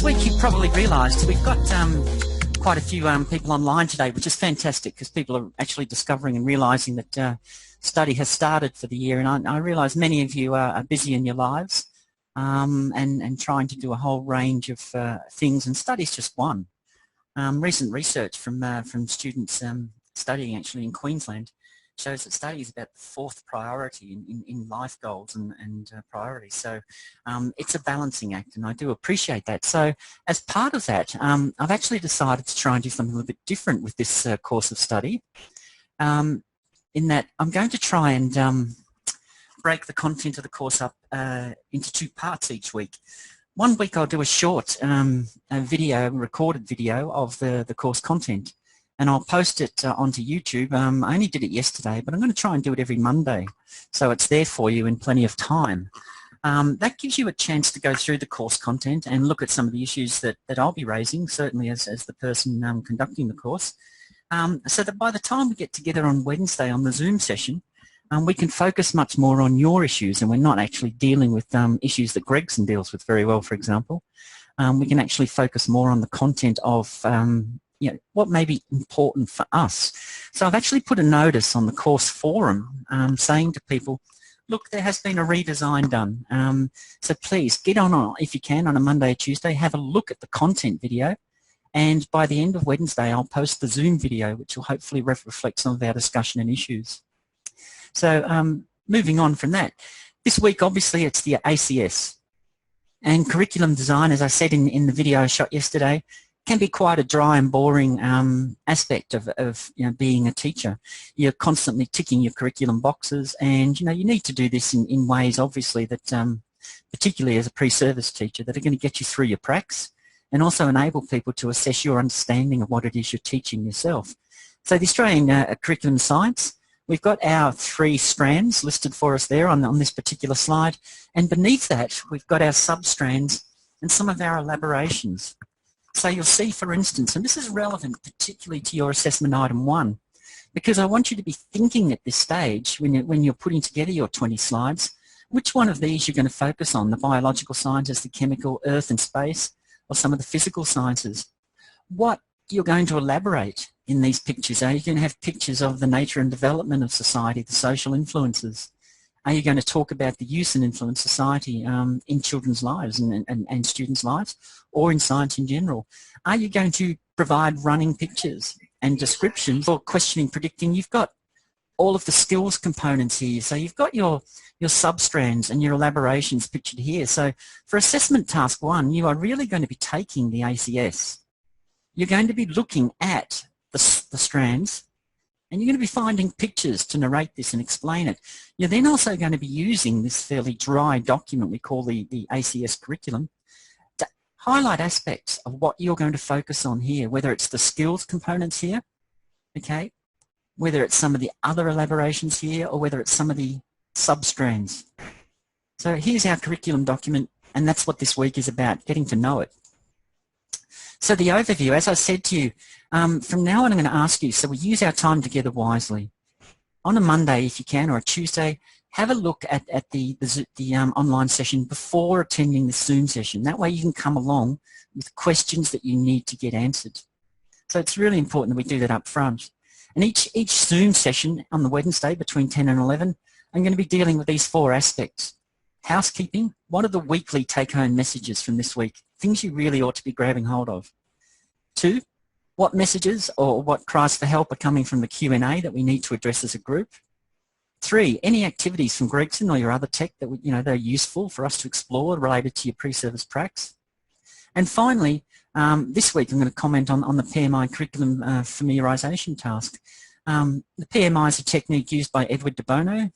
This week you've probably realised we've got quite a few people online today, which is fantastic because people are actually discovering and realising that study has started for the year, and I realise many of you are busy in your lives and trying to do a whole range of things, and study's just one. Recent research from students studying actually in Queensland shows that study is about the fourth priority in life goals and priorities. So it's a balancing act, and I do appreciate that. So as part of that, I've actually decided to try and do something a little bit different with this course of study, in that I'm going to try and break the content of the course up into two parts each week. One week I'll do a short recorded video of the course content, and I'll post it onto YouTube. I only did it yesterday, but I'm going to try and do it every Monday, so it's there for you in plenty of time. That gives you a chance to go through the course content and look at some of the issues that I'll be raising, certainly as the person conducting the course, so that by the time we get together on Wednesday on the Zoom session, we can focus much more on your issues, and we're not actually dealing with issues that Gregson deals with very well, for example. We can actually focus more on the content of what may be important for us. So I've actually put a notice on the course forum saying to people, look, there has been a redesign done. So please get on, if you can, on a Monday or Tuesday, have a look at the content video. And by the end of Wednesday, I'll post the Zoom video, which will hopefully reflect some of our discussion and issues. So moving on from that, this week obviously it's the ACS. And curriculum design, as I said in the video I shot yesterday, can be quite a dry and boring aspect of being a teacher. You're constantly ticking your curriculum boxes, and you need to do this in ways obviously that, particularly as a pre-service teacher, that are going to get you through your pracs and also enable people to assess your understanding of what it is you're teaching yourself. So the Australian Curriculum Science, we've got our 3 strands listed for us there on this particular slide, and beneath that we've got our sub-strands and some of our elaborations. So you'll see, for instance, and this is relevant particularly to your assessment item 1, because I want you to be thinking at this stage when you're putting together your 20 slides, which one of these you're going to focus on, the biological sciences, the chemical, earth and space, or some of the physical sciences. What you're going to elaborate in these pictures. Are you going to have pictures of the nature and development of society, the social influences? Are you going to talk about the use and influence of society in children's lives and students' lives, or in science in general? Are you going to provide running pictures and descriptions or questioning, predicting? You've got all of the skills components here. So you've got your substrands and your elaborations pictured here. So for assessment task 1, you are really going to be taking the ACS. You're going to be looking at the strands, and you're going to be finding pictures to narrate this and explain it. You're then also going to be using this fairly dry document we call the ACS curriculum to highlight aspects of what you're going to focus on here, whether it's the skills components here, okay, whether it's some of the other elaborations here, or whether it's some of the sub-strands. So here's our curriculum document, and that's what this week is about, getting to know it. So the overview, as I said to you, from now on I'm going to ask you, so we use our time together wisely. On a Monday, if you can, or a Tuesday, have a look at the online session before attending the Zoom session. That way you can come along with questions that you need to get answered. So it's really important that we do that up front. And each Zoom session on the Wednesday between 10 and 11, I'm going to be dealing with these 4 aspects. Housekeeping, what are the weekly take-home messages from this week? Things you really ought to be grabbing hold of. 2, what messages or what cries for help are coming from the Q&A that we need to address as a group? 3, any activities from Gregson or your other tech that that are useful for us to explore related to your pre-service pracs? And finally, this week I'm going to comment on the PMI curriculum familiarisation task. The PMI is a technique used by Edward de Bono,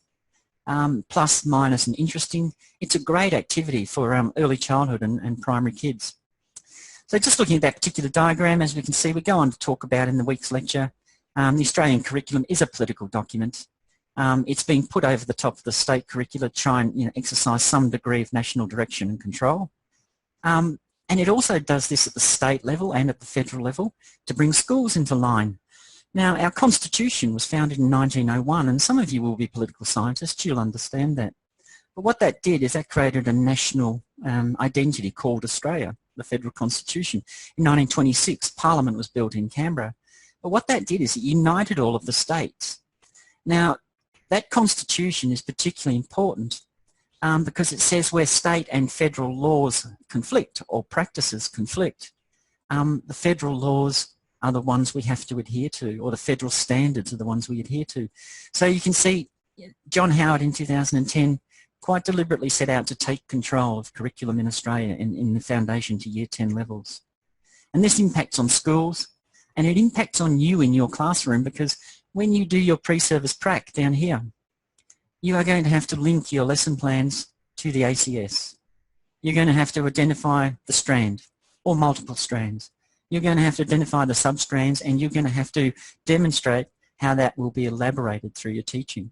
plus, minus and interesting. It's a great activity for early childhood and primary kids. So just looking at that particular diagram, as we can see, we go on to talk about in the week's lecture, the Australian curriculum is a political document. It's being put over the top of the state curricula to try and exercise some degree of national direction and control. And it also does this at the state level and at the federal level to bring schools into line. Now, our Constitution was founded in 1901, and some of you will be political scientists, you'll understand that. But what that did is that created a national identity called Australia. the federal constitution. In 1926, Parliament was built in Canberra. But what that did is it united all of the states. Now, that constitution is particularly important because it says where state and federal laws conflict or practices conflict, the federal laws are the ones we have to adhere to, or the federal standards are the ones we adhere to. So you can see John Howard in 2010 quite deliberately set out to take control of curriculum in Australia in the foundation to year 10 levels. And this impacts on schools, and it impacts on you in your classroom, because when you do your pre-service prac down here, you are going to have to link your lesson plans to the ACS. You're going to have to identify the strand or multiple strands. You're going to have to identify the substrands, and you're going to have to demonstrate how that will be elaborated through your teaching.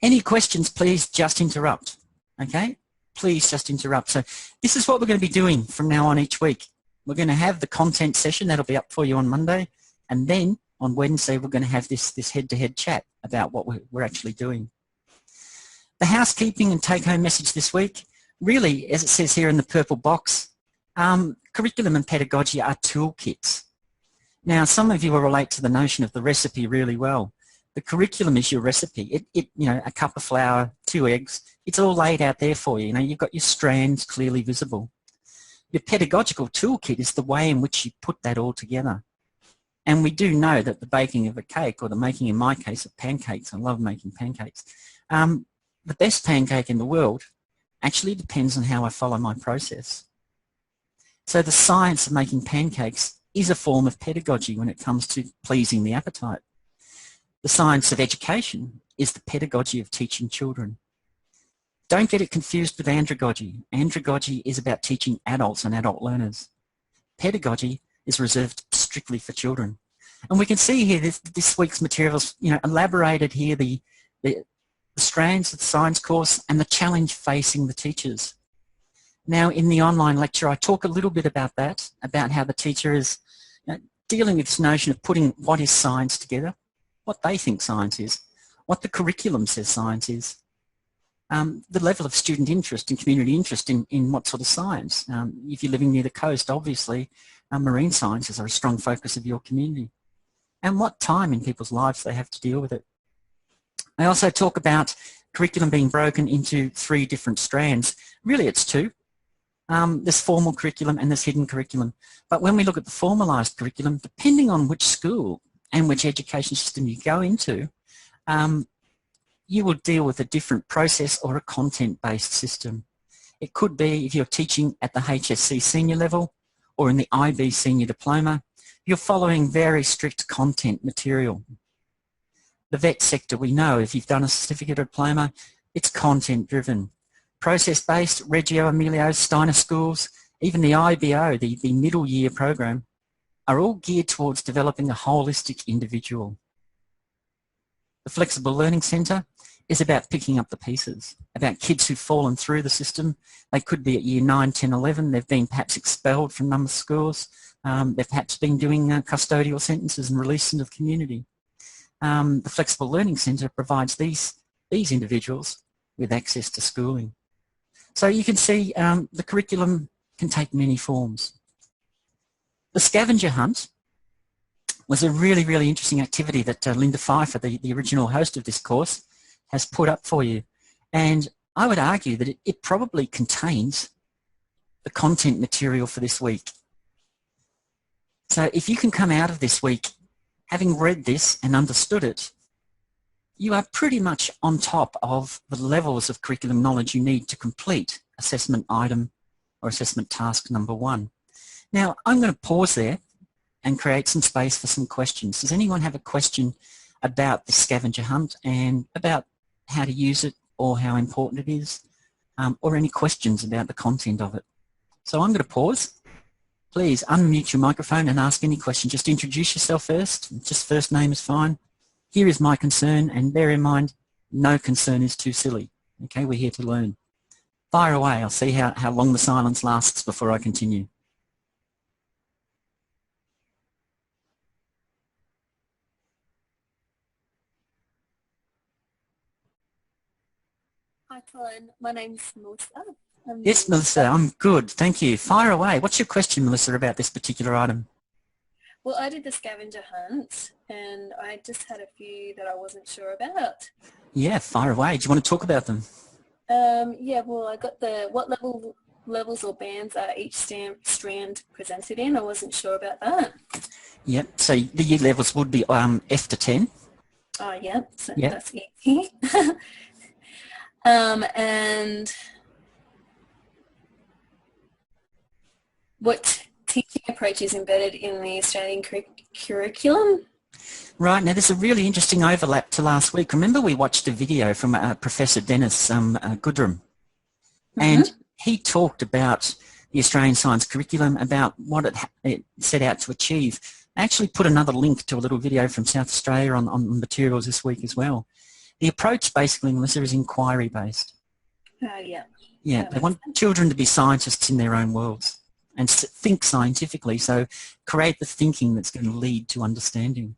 Any questions, please just interrupt, okay? Please just interrupt. So this is what we're going to be doing from now on each week. We're going to have the content session that'll be up for you on Monday, and then on Wednesday we're going to have this head-to-head chat about what we're actually doing. The housekeeping and take-home message this week, really, as it says here in the purple box, curriculum and pedagogy are toolkits. Now, some of you will relate to the notion of the recipe really well. The curriculum is your recipe. You know, a cup of flour, 2 eggs, it's all laid out there for you. You know, you've got your strands clearly visible. Your pedagogical toolkit is the way in which you put that all together. And we do know that the baking of a cake, or the making, in my case, of pancakes, I love making pancakes, the best pancake in the world actually depends on how I follow my process. So the science of making pancakes is a form of pedagogy when it comes to pleasing the appetite. The science of education is the pedagogy of teaching children. Don't get it confused with andragogy. Andragogy is about teaching adults and adult learners. Pedagogy is reserved strictly for children. And we can see here this week's materials, you know, elaborated here the strands of the science course and the challenge facing the teachers. Now, in the online lecture, I talk a little bit about that, about how the teacher is, you know, dealing with this notion of putting what is science together, what they think science is, what the curriculum says science is, the level of student interest and community interest in what sort of science. If you're living near the coast, obviously, marine sciences are a strong focus of your community, and what time in people's lives they have to deal with it. I also talk about curriculum being broken into 3 different strands. Really, it's 2. There's formal curriculum and there's hidden curriculum. But when we look at the formalised curriculum, depending on which school and which education system you go into, you will deal with a different process or a content-based system. It could be if you're teaching at the HSC senior level or in the IB senior diploma, you're following very strict content material. The vet sector, we know if you've done a certificate or diploma, it's content-driven. Process-based, Reggio Emilio, Steiner schools, even the IBO, the middle year program, are all geared towards developing a holistic individual. The Flexible Learning Centre is about picking up the pieces, about kids who've fallen through the system. They could be at year 9, 10, 11. They've been perhaps expelled from a number of schools. They've perhaps been doing custodial sentences and released into the community. The Flexible Learning Centre provides these individuals with access to schooling. So you can see the curriculum can take many forms. The Scavenger Hunt was a really, really interesting activity that Linda Pfeiffer, the original host of this course, has put up for you. And I would argue that it probably contains the content material for this week. So if you can come out of this week having read this and understood it, you are pretty much on top of the levels of curriculum knowledge you need to complete assessment item or assessment task number 1. Now, I'm going to pause there and create some space for some questions. Does anyone have a question about the Scavenger Hunt and about how to use it or how important it is, or any questions about the content of it? So I'm going to pause. Please unmute your microphone and ask any question. Just introduce yourself first. Just first name is fine. Here is my concern, and bear in mind, no concern is too silly. Okay, we're here to learn. Fire away. I'll see how long the silence lasts before I continue. Hi, Colin. My name's Melissa. Yes, Melissa, I'm good. Thank you. Fire away. What's your question, Melissa, about this particular item? Well, I did the scavenger hunt and I just had a few that I wasn't sure about. Yeah, fire away. Do you want to talk about them? Yeah, well, I got the what levels or bands are each strand presented in. I wasn't sure about that. Yep. So the year levels would be F to 10. Oh, yeah, so Yep. that's easy. And what teaching approach is embedded in the Australian curriculum? Right. Now, there's a really interesting overlap to last week. Remember we watched a video from Professor Dennis Goodrum, and he talked about the Australian science curriculum, about what it set out to achieve. I actually put another link to a little video from South Australia on materials this week as well. The approach basically, Melissa, is inquiry-based. Yeah. Yeah, they want children to be scientists in their own worlds and think scientifically, so create the thinking that's going to lead to understanding.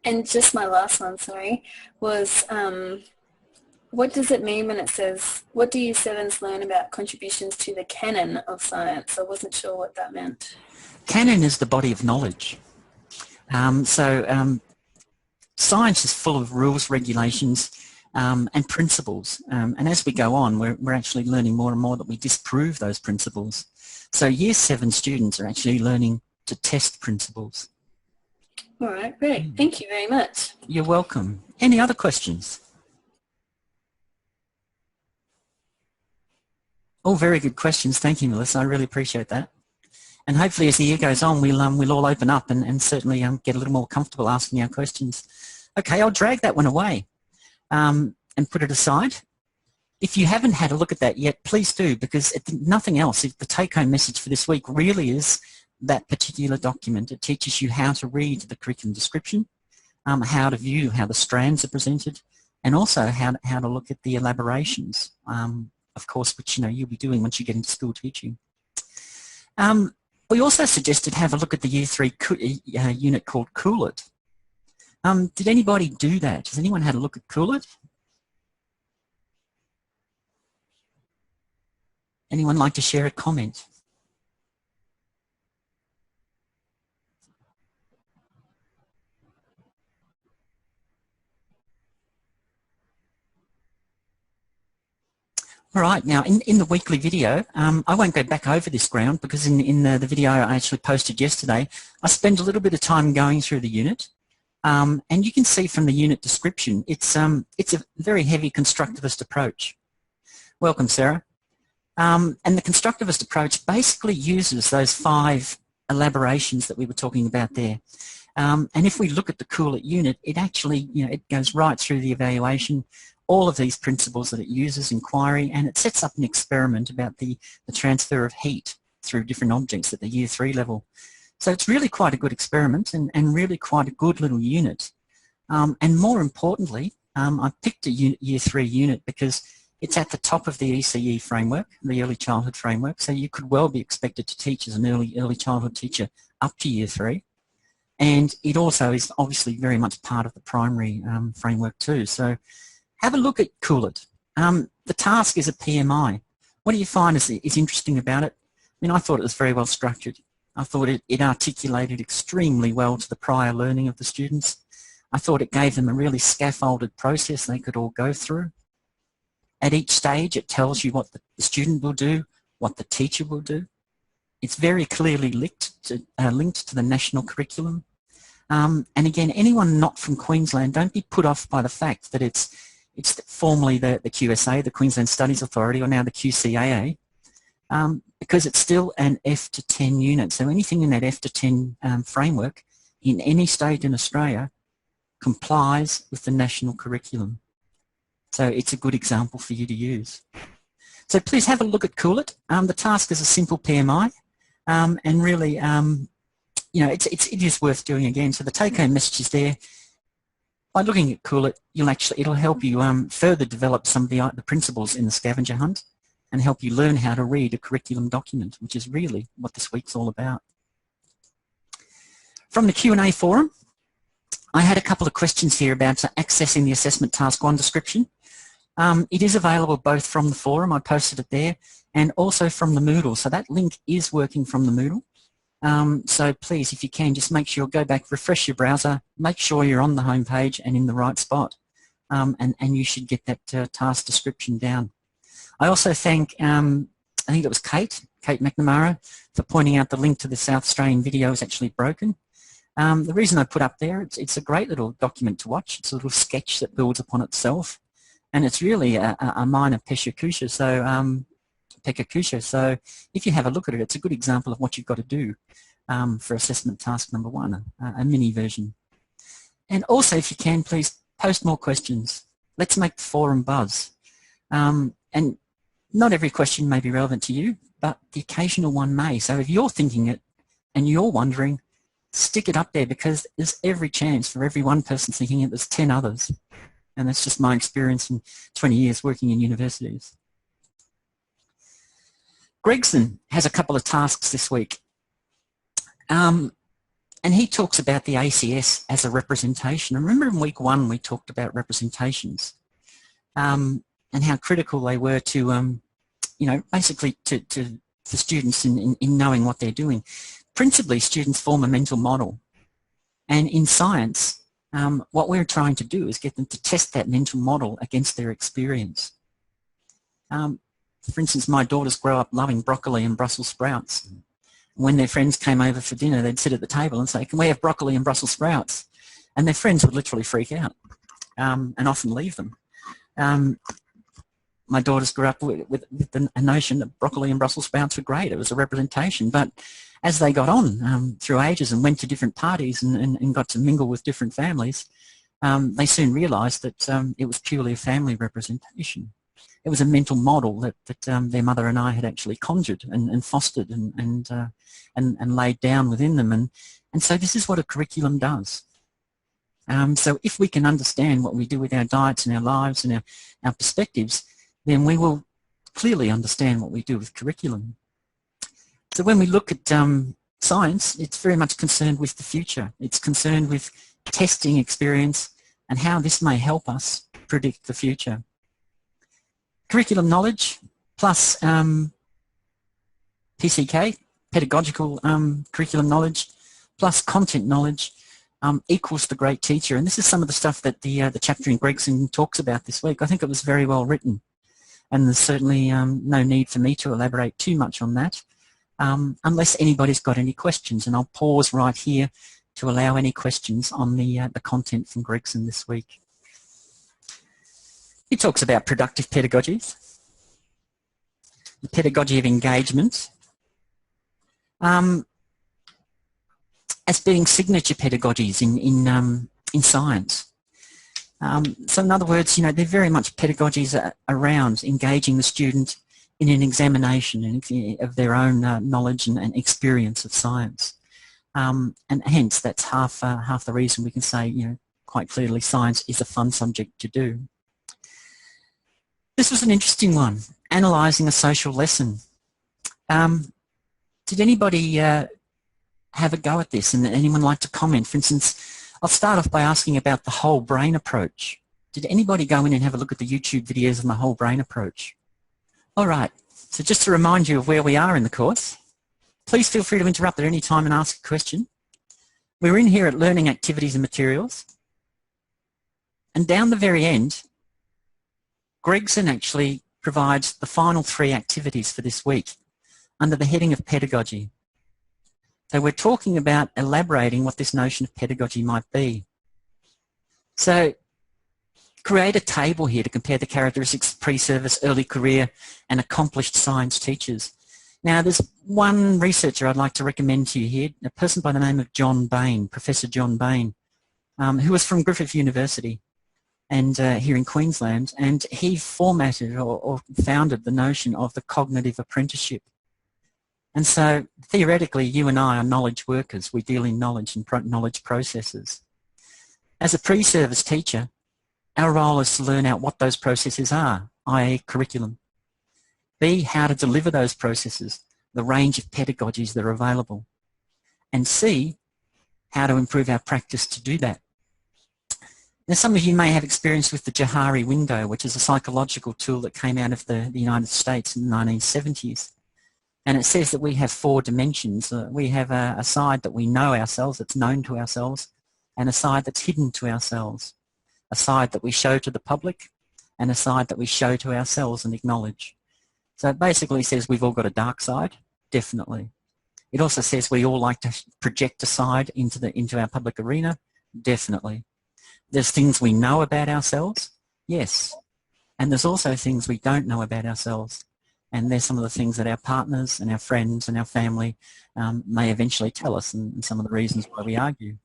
And just my last one, sorry, was what does it mean when it says, what do Year 7s learn about contributions to the canon of science? I wasn't sure what that meant. Canon is the body of knowledge. Science is full of rules, regulations, and principles. And as we go on, we're actually learning more and more that we disprove those principles. So Year 7 students are actually learning to test principles. All right, great. Thank you very much. You're welcome. Any other questions? All very good questions. Thank you, Melissa. I really appreciate that. And hopefully as the year goes on, we'll all open up and certainly get a little more comfortable asking our questions. Okay, I'll drag that one away and put it aside. If you haven't had a look at that yet, please do, because if nothing else, the take-home message for this week really is that particular document. It teaches you how to read the curriculum description, how to view how the strands are presented, and also how to look at the elaborations, of course, which you'll be doing once you get into school teaching. We also suggested have a look at the Year 3 unit called Cool It. Did anybody do that? Has anyone had a look at Cool It? Anyone like to share a comment? All right, now in the weekly video, I won't go back over this ground because in the video I actually posted yesterday, I spent a little bit of time going through the unit, and you can see from the unit description, it's a very heavy constructivist approach. Welcome, Sarah. And the constructivist approach basically uses those 5 elaborations that we were talking about there. And if we look at the Cool It unit, it actually, it goes right through the evaluation, all of these principles that it uses, inquiry, and it sets up an experiment about the transfer of heat through different objects at the Year 3 level. So it's really quite a good experiment and really quite a good little unit. And more importantly, I picked a Year 3 unit because it's at the top of the ECE framework, the Early Childhood Framework, so you could well be expected to teach as an early childhood teacher up to Year 3. And it also is obviously very much part of the primary framework too. So have a look at Cool It. The task is a PMI. What do you find is interesting about it? I mean, I thought it was very well structured. I thought it articulated extremely well to the prior learning of the students. I thought it gave them a really scaffolded process they could all go through. At each stage, it tells you what the student will do, what the teacher will do. It's very clearly linked to the national curriculum. And again, anyone not from Queensland, don't be put off by the fact that it's formerly the QSA, the Queensland Studies Authority, or now the QCAA, because it's still an F to 10 unit. So anything in that F to 10 framework in any state in Australia complies with the national curriculum. So it's a good example for you to use. So please have a look at Cool It. The task is a simple PMI, and really, it is worth doing again. So the take-home message is there. By looking at Cool It, it'll help you further develop some of the principles in the scavenger hunt and help you learn how to read a curriculum document, which is really what this week's all about. From the Q&A forum, I had a couple of questions here about accessing the assessment task 1 description. It is available both from the forum, I posted it there, and also from the Moodle. So that link is working from the Moodle. So please, if you can, just make sure, go back, refresh your browser, make sure you're on the home page and in the right spot, and you should get that task description down. I also thank, I think it was Kate McNamara, for pointing out the link to the South Australian video is actually broken. The reason I put up there, it's a great little document to watch. It's a little sketch that builds upon itself, and it's really a minor Pekakusha. So if you have a look at it, it's a good example of what you've got to do for assessment task number 1, a mini version. And also, if you can, please post more questions. Let's make the forum buzz. And not every question may be relevant to you, but the occasional one may. So if you're thinking it and you're wondering, stick it up there, because there's every chance for every one person thinking it, there's 10 others. And that's just my experience in 20 years working in universities. Gregson has a couple of tasks this week. And he talks about the ACS as a representation. I remember in week 1 we talked about representations and how critical they were to, you know, basically to students in knowing what they're doing. Principally, students form a mental model. And in science, what we're trying to do is get them to test that mental model against their experience. For instance, my daughters grow up loving broccoli and Brussels sprouts. When their friends came over for dinner, they'd sit at the table and say, "Can we have broccoli and Brussels sprouts?" And their friends would literally freak out and often leave them. My daughters grew up with a notion that broccoli and Brussels sprouts were great. It was a representation. But as they got on through ages and went to different parties and got to mingle with different families, they soon realised that it was purely a family representation. It was a mental model that their mother and I had actually conjured and fostered and laid down within them. And so this is what a curriculum does. So if we can understand what we do with our diets and our lives and our perspectives, then we will clearly understand what we do with curriculum. So when we look at science, it's very much concerned with the future. It's concerned with testing experience and how this may help us predict the future. Curriculum knowledge plus PCK, pedagogical curriculum knowledge, plus content knowledge equals the great teacher. And this is some of the stuff that the chapter in Gregson talks about this week. I think it was very well written. And there's certainly no need for me to elaborate too much on that, unless anybody's got any questions. And I'll pause right here to allow any questions on the content from Gregson this week. He talks about productive pedagogies, the pedagogy of engagement, as being signature pedagogies in science. So in other words, you know, they're very much pedagogies around engaging the student in an examination of their own knowledge and experience of science. And hence, that's half the reason we can say, you know, quite clearly science is a fun subject to do. This was an interesting one, analysing a social lesson. Did anybody have a go at this, and anyone like to comment? For instance, I'll start off by asking about the whole brain approach. Did anybody go in and have a look at the YouTube videos on the whole brain approach? All right, so just to remind you of where we are in the course, please feel free to interrupt at any time and ask a question. We're in here at learning activities and materials. And down the very end, Gregson actually provides the final 3 activities for this week under the heading of pedagogy. So we're talking about elaborating what this notion of pedagogy might be. So create a table here to compare the characteristics of pre-service, early career and accomplished science teachers. Now there's one researcher I'd like to recommend to you here, a person by the name of John Bain, Professor John Bain, who was from Griffith University and here in Queensland, and he formatted or founded the notion of the cognitive apprenticeship. And so theoretically you and I are knowledge workers. We deal in knowledge and knowledge processes. As a pre-service teacher, our role is to learn out what those processes are, i.e. curriculum. B, how to deliver those processes, the range of pedagogies that are available. And C, how to improve our practice to do that. Now, some of you may have experience with the Johari window, which is a psychological tool that came out of the United States in the 1970s. And it says that we have 4 dimensions. We have a side that we know ourselves, that's known to ourselves, and a side that's hidden to ourselves, a side that we show to the public, and a side that we show to ourselves and acknowledge. So it basically says we've all got a dark side, definitely. It also says we all like to project a side into our public arena, definitely. There's things we know about ourselves, yes. And there's also things we don't know about ourselves. And there's some of the things that our partners and our friends and our family may eventually tell us, and some of the reasons why we argue.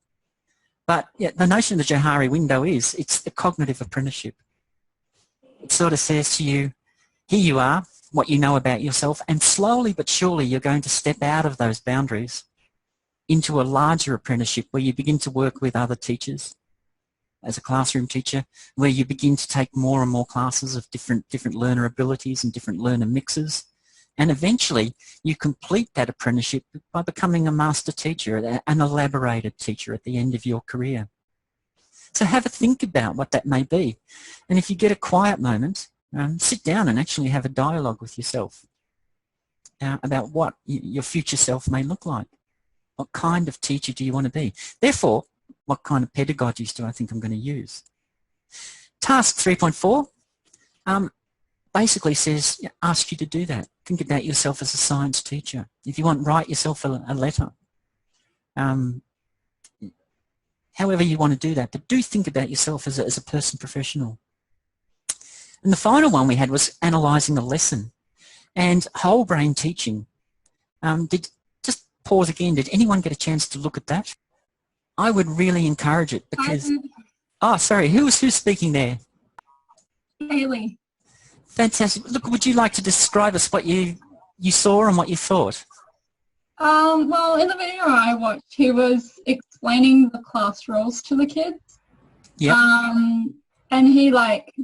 But yeah, the notion of the Johari window it's the cognitive apprenticeship. It sort of says to you, here you are, what you know about yourself, and slowly but surely you're going to step out of those boundaries into a larger apprenticeship where you begin to work with other teachers as a classroom teacher, where you begin to take more and more classes of different learner abilities and different learner mixes. And eventually you complete that apprenticeship by becoming a master teacher, an elaborated teacher at the end of your career. So have a think about what that may be. And if you get a quiet moment, sit down and actually have a dialogue with yourself about what your future self may look like. What kind of teacher do you want to be? Therefore, what kind of pedagogies do I think I'm going to use? Task 3.4 basically says, ask you to do that. Think about yourself as a science teacher. If you want, write yourself a letter. However you want to do that, but do think about yourself as a person professional. And the final one we had was analysing a lesson. And whole brain teaching. Just pause again, did anyone get a chance to look at that? I would really encourage it because... Oh, sorry, who's speaking there? Haley. Fantastic. Look, would you like to describe us what you saw and what you thought? Well, in the video I watched, he was explaining the class rules to the kids. Yeah. And he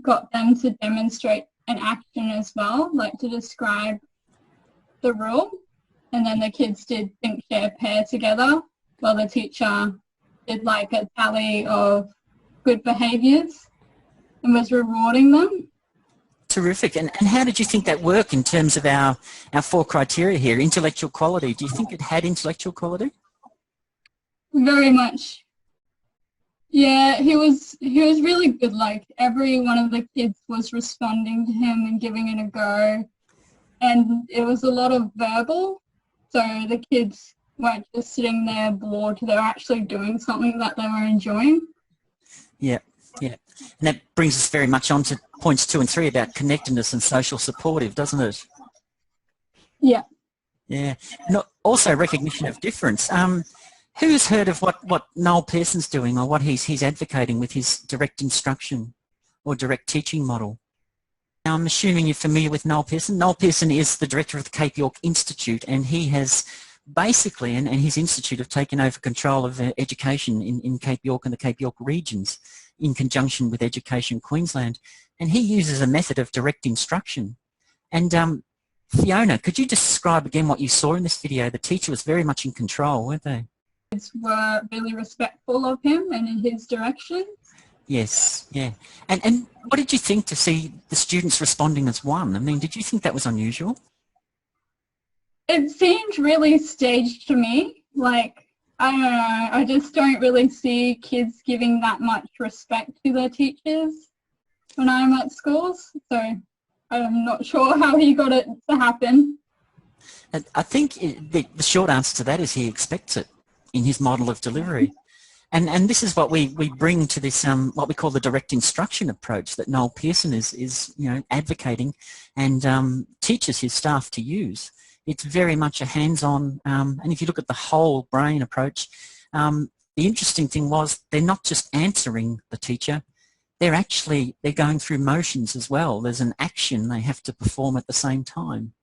got them to demonstrate an action as well, to describe the rule. And then the kids did think, share, pair together, while the teacher did a tally of good behaviours and was rewarding them. Terrific. And how did you think that worked in terms of our 4 criteria here? Intellectual quality. Do you think it had intellectual quality? Very much. Yeah, he was really good. Every one of the kids was responding to him and giving it a go. And it was a lot of verbal. So the kids weren't just sitting there bored. They were actually doing something that they were enjoying. Yeah. Yeah. And that brings us very much on to points 2 and 3 about connectedness and social supportive, doesn't it? Yeah. Yeah. And also recognition of difference. Who's heard of what Noel Pearson's doing or what he's advocating with his direct instruction or direct teaching model? Now, I'm assuming you're familiar with Noel Pearson. Noel Pearson is the director of the Cape York Institute, and he has basically, and his institute have taken over control of education in Cape York and the Cape York regions in conjunction with Education Queensland. And he uses a method of direct instruction. And Fiona, could you describe again what you saw in this video? The teacher was very much in control, weren't they? Kids were really respectful of him and in his direction. Yes, yeah. And what did you think to see the students responding as one? I mean, did you think that was unusual? It seemed really staged to me. I don't know, I just don't really see kids giving that much respect to their teachers when I'm at schools. So I'm not sure how he got it to happen. I think the short answer to that is he expects it in his model of delivery. And this is what we bring to this what we call the direct instruction approach that Noel Pearson is advocating and teaches his staff to use. It's very much a hands-on, and if you look at the whole brain approach, the interesting thing was they're not just answering the teacher, they're going through motions as well. There's an action they have to perform at the same time.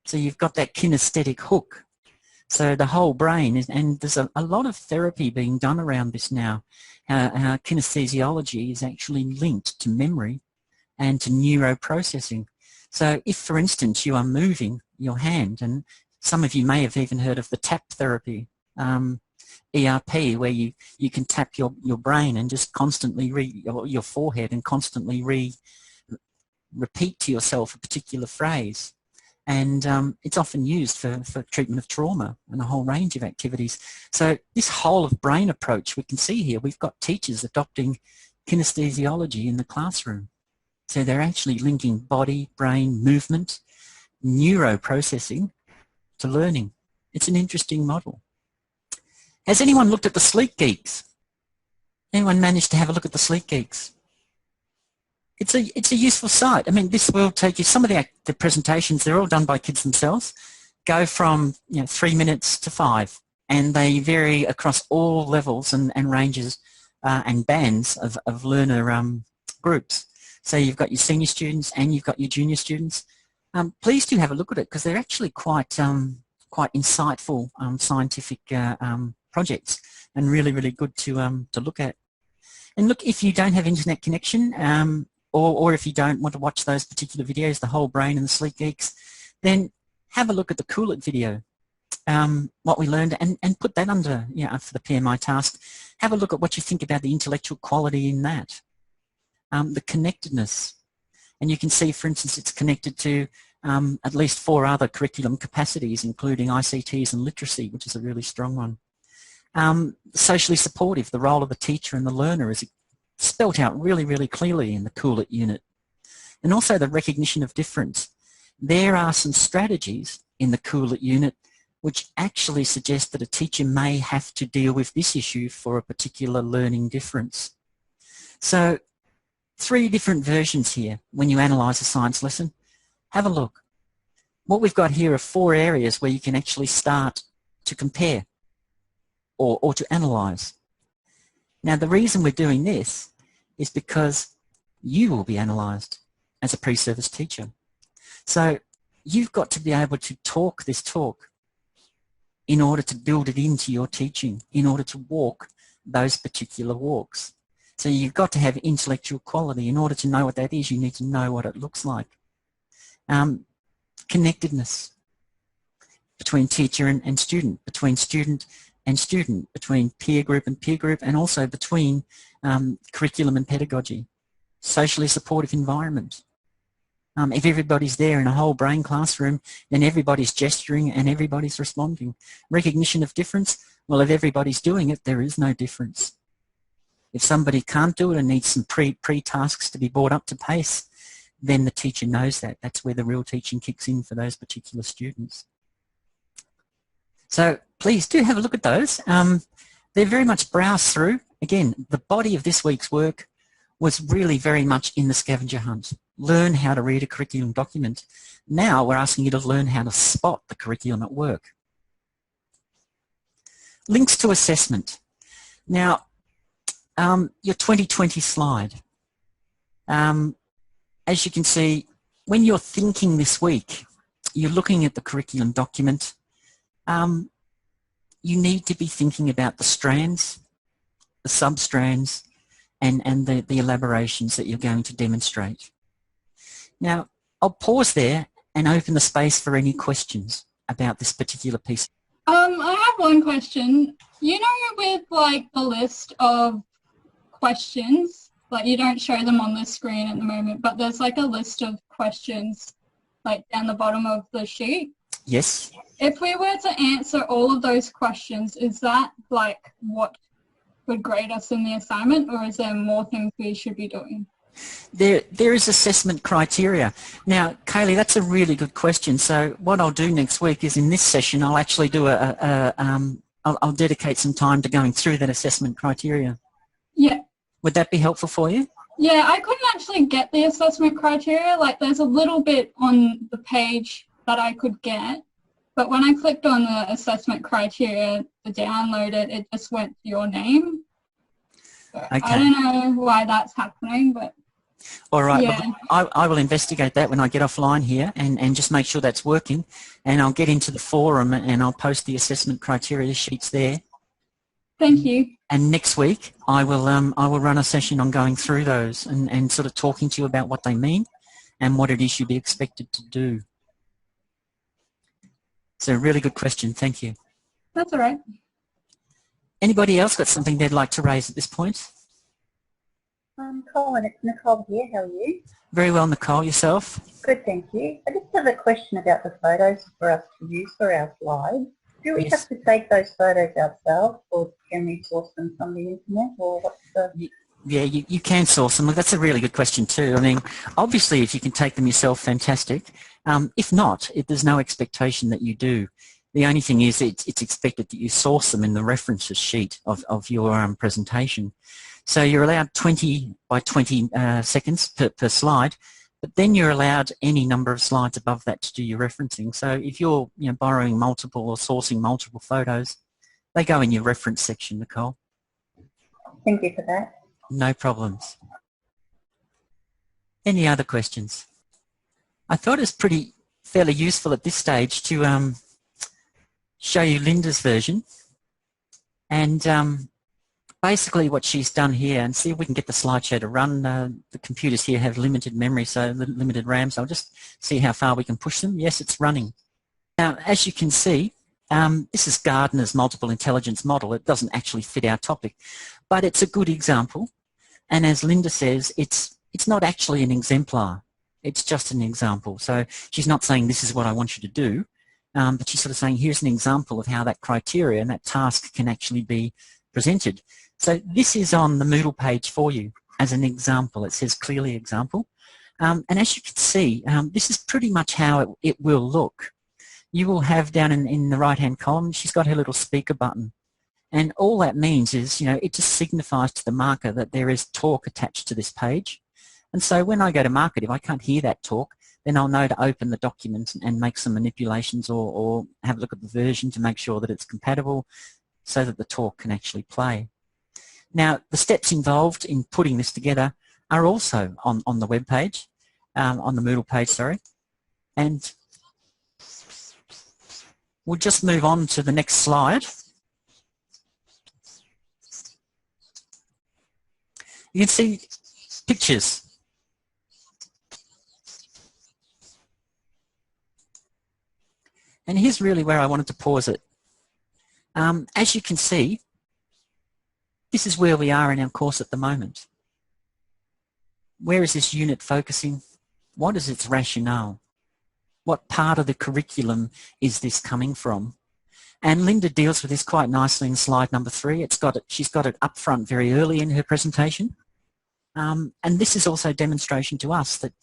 So you've got that kinesthetic hook. So the whole brain is, and there's a lot of therapy being done around this now. Kinesthesiology is actually linked to memory and to neuroprocessing. So if, for instance, you are moving your hand, and some of you may have even heard of the tap therapy, ERP, where you can tap your brain and just constantly your forehead and constantly repeat to yourself a particular phrase. And it's often used for treatment of trauma and a whole range of activities. So this whole of brain approach we can see here, we've got teachers adopting kinesthesiology in the classroom. So they're actually linking body, brain, movement, neuroprocessing to learning. It's an interesting model. Has anyone looked at the Sleek Geeks? Anyone managed to have a look at the Sleek Geeks? It's a useful site. I mean, this will take you, some of the presentations, they're all done by kids themselves, go from 3 minutes to 5, and they vary across all levels and ranges and bands of learner groups. So you've got your senior students and you've got your junior students. Please do have a look at it, because they're actually quite insightful scientific projects, and really good to look at. And look, if you don't have internet connection, or if you don't want to watch those particular videos, the whole brain and the Sleek Geeks, then have a look at the Cool It video, what we learned, and put that under, for the PMI task. Have a look at what you think about the intellectual quality in that, the connectedness. And you can see, for instance, it's connected to at least 4 other curriculum capacities, including ICTs and literacy, which is a really strong one. Socially supportive, the role of the teacher and the learner is spelt out really clearly in the Cool It unit. And also the recognition of difference. There are some strategies in the Cool It unit which actually suggest that a teacher may have to deal with this issue for a particular learning difference. So 3 different versions here when you analyse a science lesson. Have a look. What we've got here are 4 areas where you can actually start to compare or to analyse. Now, the reason we're doing this is because you will be analysed as a pre-service teacher. So you've got to be able to talk this talk in order to build it into your teaching, in order to walk those particular walks. So you've got to have intellectual quality. In order to know what that is, you need to know what it looks like. Connectedness between teacher and student, between student and student, between peer group, and also between curriculum and pedagogy. Socially supportive environment. If everybody's there in a whole brain classroom, then everybody's gesturing and everybody's responding. Recognition of difference, well, if everybody's doing it, there is no difference. If somebody can't do it and needs some pre-tasks to be brought up to pace, then the teacher knows that. That's where the real teaching kicks in for those particular students. So please do have a look at those. They're very much browsed through. Again, the body of this week's work was really very much in the scavenger hunt. Learn how to read a curriculum document. Now we're asking you to learn how to spot the curriculum at work. Links to assessment. Now, your 2020 slide. As you can see, when you're thinking this week, you're looking at the curriculum document, you need to be thinking about the strands, the sub-strands, and the elaborations that you're going to demonstrate. Now, I'll pause there and open the space for any questions about this particular piece. I have one question. You know, with like the list of questions, like you don't show them on the screen at the moment, but there's like a list of questions like down the bottom of the sheet. Yes. If we were to answer all of those questions, is that like what would grade us in the assignment, or is there more things we should be doing? There is assessment criteria. Now, Kaylee, that's a really good question. So what I'll do next week is in this session, I'll actually do I'll dedicate some time to going through that assessment criteria. Yeah. Would that be helpful for you? Yeah, I couldn't actually get the assessment criteria. Like there's a little bit on the page that I could get, but when I clicked on the assessment criteria to download it, it just went to your name. So okay. I don't know why that's happening, but all right, yeah. Look, I will investigate that when I get offline here and just make sure that's working, and I'll get into the forum and I'll post the assessment criteria sheets there. Thank you. And next week I will run a session on going through those and sort of talking to you about what they mean and what it is you'd be expected to do. So really good question, thank you. That's all right. Anybody else got something they'd like to raise at this point? Colin, it's Nicole here. How are you? Very well, Nicole. Yourself? Good, thank you. I just have a question about the photos for us to use for our slides. Do we have to take those photos ourselves, or can we source them from the internet, or what's the... Yeah, you can source them. Look, that's a really good question too. I mean, obviously, if you can take them yourself, fantastic. If not, there's no expectation that you do. The only thing is it's expected that you source them in the references sheet of your presentation. So you're allowed 20 by 20 seconds per slide, but then you're allowed any number of slides above that to do your referencing. So if you're borrowing multiple or sourcing multiple photos, they go in your reference section, Nicole. Thank you for that. No problems. Any other questions? I thought it was fairly useful at this stage to show you Linda's version, and basically what she's done here, and see if we can get the slideshow to run. The computers here have limited memory, so limited RAM, so I'll just see how far we can push them. Yes, it's running. Now, as you can see, this is Gardner's multiple intelligence model. It doesn't actually fit our topic, but it's a good example. And as Linda says, it's not actually an exemplar. It's just an example. So she's not saying this is what I want you to do, but she's sort of saying here's an example of how that criteria and that task can actually be presented. So this is on the Moodle page for you as an example. It says clearly example. And as you can see, this is pretty much how it will look. You will have down in the right-hand column, she's got her little speaker button. And all that means is, it just signifies to the marker that there is talk attached to this page. And so when I go to mark it, if I can't hear that talk, then I'll know to open the document and make some manipulations or have a look at the version to make sure that it's compatible so that the talk can actually play. Now, the steps involved in putting this together are also on the web page, on the Moodle page, sorry. And we'll just move on to the next slide. You can see pictures. And here's really where I wanted to pause it. As you can see, this is where we are in our course at the moment. Where is this unit focusing? What is its rationale? What part of the curriculum is this coming from? And Linda deals with this quite nicely in slide number 3. She's got it up front very early in her presentation. And this is also a demonstration to us that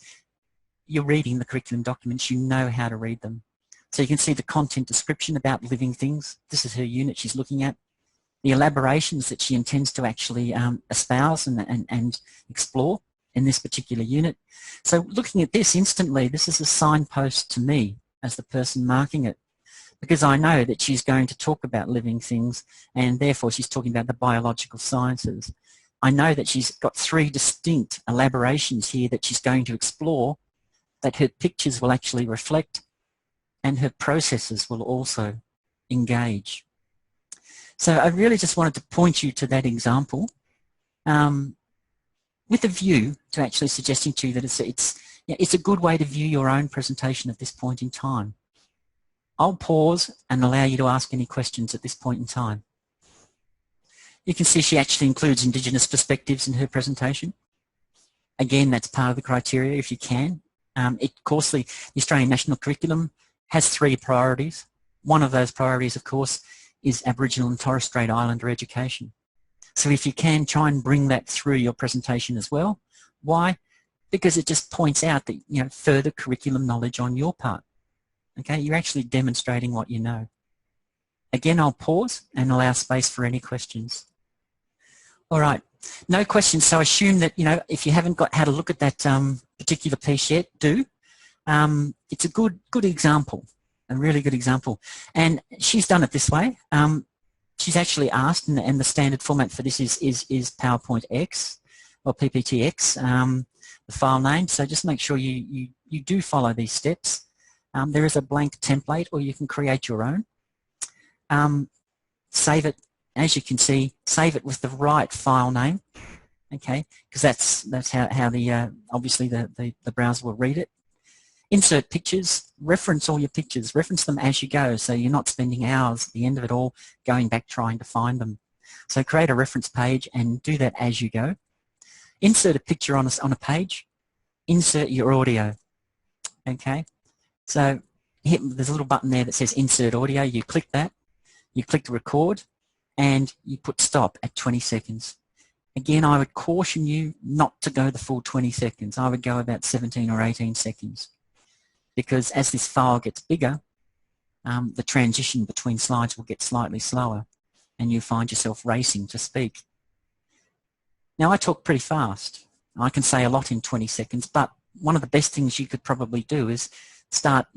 you're reading the curriculum documents, you know how to read them. So you can see the content description about living things. This is her unit she's looking at. The elaborations that she intends to actually espouse and explore in this particular unit. So looking at this instantly, this is a signpost to me as the person marking it, because I know that she's going to talk about living things, and therefore she's talking about the biological sciences. I know that she's got 3 distinct elaborations here that she's going to explore, that her pictures will actually reflect, and her processes will also engage. So I really just wanted to point you to that example with a view to actually suggesting to you that it's a good way to view your own presentation at this point in time. I'll pause and allow you to ask any questions at this point in time. You can see she actually includes Indigenous perspectives in her presentation. Again, that's part of the criteria if you can. Of course, the Australian National Curriculum has 3 priorities. One of those priorities, of course, is Aboriginal and Torres Strait Islander education. So if you can, try and bring that through your presentation as well. Why? Because it just points out that, further curriculum knowledge on your part. Okay, you're actually demonstrating what you know. Again, I'll pause and allow space for any questions. All right, no questions. So I assume that, if you haven't had a look at that particular piece yet, do. It's a good example, a really good example. And she's done it this way. She's actually asked, and the standard format for this is PowerPoint X or PPTX, the file name. So just make sure you do follow these steps. There is a blank template, or you can create your own. Save it, as you can see, save it with the right file name, okay? Because that's how the obviously the browser will read it. Insert pictures, reference all your pictures, reference them as you go, so you're not spending hours at the end of it all going back trying to find them. So create a reference page and do that as you go. Insert a picture on a page. Insert your audio. Okay, so there's a little button there that says insert audio. You click that, you click record, and you put stop at 20 seconds. Again, I would caution you not to go the full 20 seconds. I would go about 17 or 18 seconds, because as this file gets bigger, the transition between slides will get slightly slower and you find yourself racing to speak. Now, I talk pretty fast. I can say a lot in 20 seconds, but one of the best things you could probably do is start,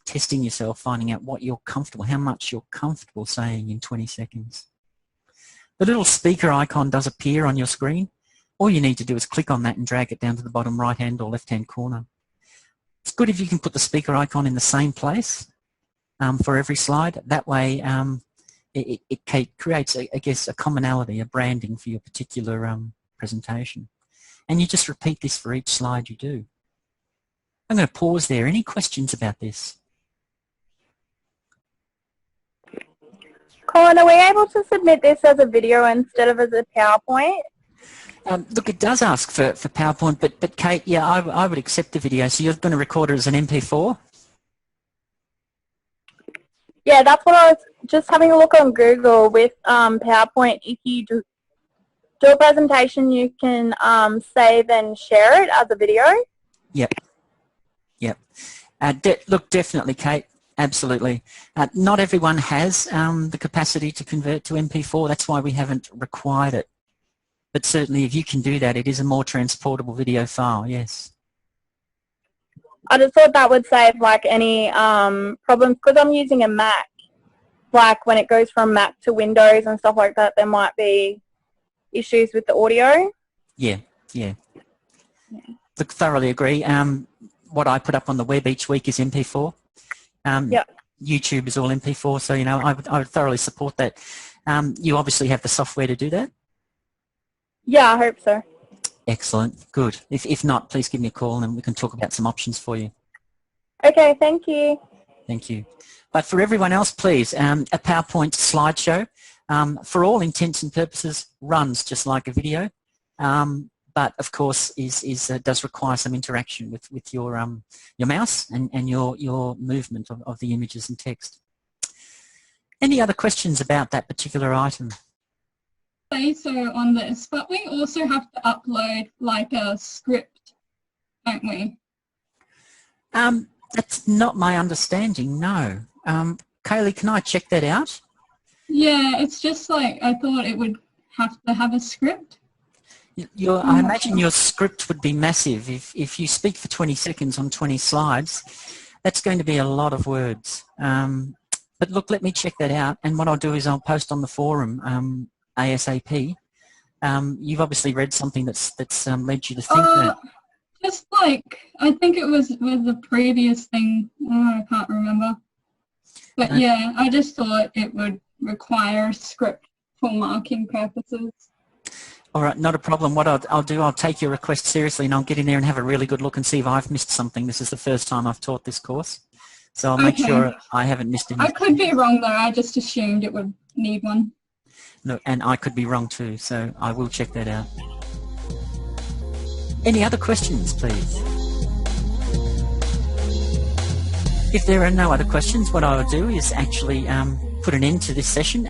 testing yourself, finding out what you're comfortable, how much you're comfortable saying in 20 seconds. The little speaker icon does appear on your screen. All you need to do is click on that and drag it down to the bottom right-hand or left-hand corner. It's good if you can put the speaker icon in the same place for every slide. That way it creates, I guess, a commonality, a branding for your particular presentation. And you just repeat this for each slide you do. I'm going to pause there. Any questions about this? Colin, are we able to submit this as a video instead of as a PowerPoint? Look, it does ask for PowerPoint, but Kate, yeah, I would accept the video. So you're going to record it as an MP4? Yeah, that's what I was just having a look on Google with PowerPoint. If you do a presentation, you can save and share it as a video. Yep. Yep. Look, definitely, Kate. Absolutely. Not everyone has the capacity to convert to MP4. That's why we haven't required it. But certainly if you can do that, it is a more transportable video file, yes. I just thought that would save like any problems, because I'm using a Mac. Like when it goes from Mac to Windows and stuff like that, there might be issues with the audio. Yeah. Look, thoroughly agree. What I put up on the web each week is MP4. YouTube is all MP4, so I would thoroughly support that. You obviously have the software to do that? Yeah, I hope so. Excellent, good. If not, please give me a call and we can talk about some options for you. Okay, thank you. Thank you. But for everyone else, please, a PowerPoint slideshow, for all intents and purposes, runs just like a video, but of course does require some interaction with your mouse and your movement of the images and text. Any other questions about that particular item? So on this, but we also have to upload like a script, don't we? That's not my understanding, no. Kaylee, can I check that out? Yeah, it's just like I thought it would have to have a script. I imagine your script would be massive. If you speak for 20 seconds on 20 slides, that's going to be a lot of words. But look, let me check that out, and what I'll do is I'll post on the forum ASAP. You've obviously read something that's led you to think that. Just like, I think it was with the previous thing, I can't remember. But yeah, I just thought it would require a script for marking purposes. All right, not a problem. What I'll do, I'll take your request seriously and I'll get in there and have a really good look and see if I've missed something. This is the first time I've taught this course, so I'll make sure I haven't missed anything. I could be wrong though, I just assumed it would need one. No, and I could be wrong too, so I will check that out. Any other questions, please? If there are no other questions, what I will do is actually put an end to this session.